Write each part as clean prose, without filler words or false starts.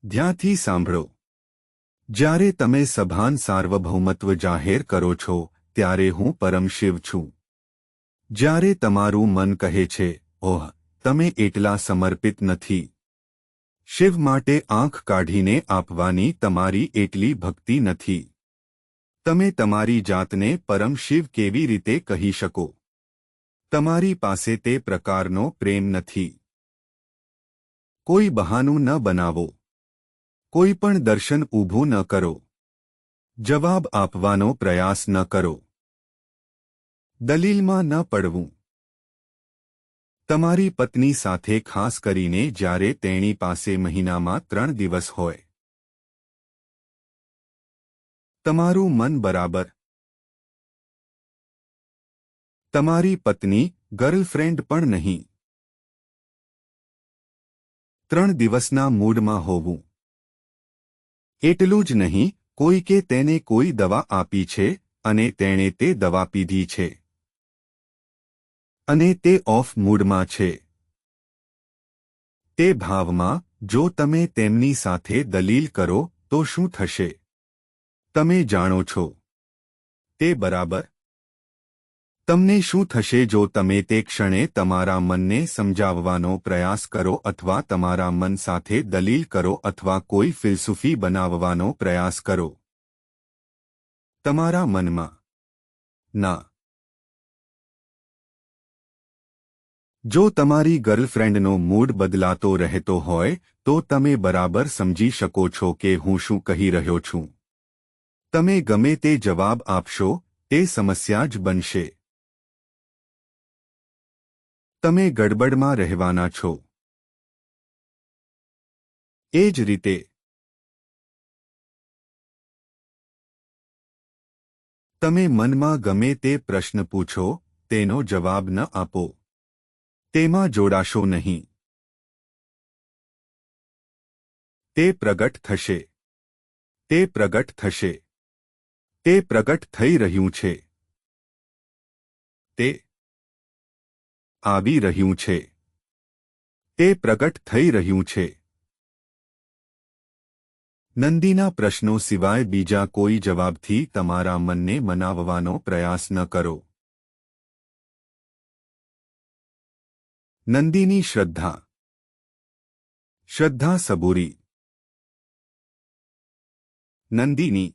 ધ્યાનથી સાંભળો. જ્યારે તમે સભાન સાર્વભૌમત્વ જાહેર કરો છો ત્યારે હું પરમ શિવ છું. જ્યારે તમારું મન કહે છે, ઓહ, તમે એટલા સમર્પિત નથી. શિવ માટે આંખ કાઢીને આપવાની તમારી એટલી ભક્તિ નથી. તમે તમારી જાતને પરમ શિવ કેવી રીતે કહી શકો? તમારી પાસે તે પ્રકારનો પ્રેમ નથી. કોઈ બહાનું ન બનાવો. કોઈ પણ દર્શન ઊભું ન કરો. જવાબ આપવાનો પ્રયાસ ન કરો. દલીલમાં ન પડવું. તમારી પત્ની સાથે ખાસ કરીને જ્યારે તેણી પાસે મહિનામાં 3 દિવસ હોય. તમારું મન બરાબર. તમારી પત્ની, ગર્લફ્રેન્ડ પણ નહીં. 3 દિવસના મૂડમાં હોવું. એટલું જ નહીં, કોઈકે તેને કોઈ દવા આપી છે અને તેણે તે દવા પીધી છે અને તે ઓફ મૂડમાં છે. તે ભાવમાં જો તમે તેમની સાથે દલીલ કરો તો શું થશે? તમે જાણો છો. તે બરાબર. તમને શું થશે જો તમે તે ક્ષણે તમારા મનને સમજાવવાનો પ્રયાસ કરો અથવા તમારા મન સાથે દલીલ કરો અથવા કોઈ ફિલસૂફી બનાવવાનો પ્રયાસ કરો? તમારા મનમાં ના. જો તમારી ગર્લફ્રેન્ડનો મૂડ બદલાતો રહેતો હોય તો તમે બરાબર સમજી શકો છો કે હું શું કહી રહ્યો છું. તમે ગમે તે જવાબ આપશો, તે સમસ્યા જ બનશે. તમે ગડબડમાં રહેવાના છો. એ જ રીતે તમે મનમાં ગમે તે પ્રશ્ન પૂછો, તેનો જવાબ ન આપો. તેમાં જોડાશો નહીં. તે પ્રગટ થશે. તે પ્રગટ થશે. તે પ્રગટ થઈ રહ્યું છે. તે આવી રહ્યું છે. તે પ્રગટ થઈ રહ્યું છે. નંદીના પ્રશ્નો સિવાય બીજા કોઈ જવાબથી તમારા મનને મનાવવાનો પ્રયાસ ન કરો. નંદીની શ્રદ્ધા. શ્રદ્ધા સબૂરી. નંદીની.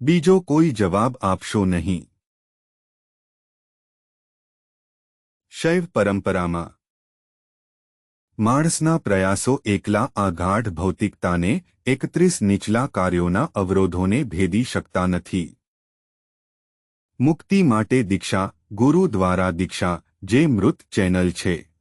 બીજો કોઈ જવાબ આપશો નહીં. શૈવ પરંપરામાં માણસના પ્રયાસો એકલા આ ગાઢ ભૌતિકતાને 31 નીચલા કાર્યોના અવરોધોને ભેદી શકતા નથી. મુક્તિ માટે દીક્ષા, ગુરુ દ્વારા દીક્ષા, જે મૃત ચેનલ છે.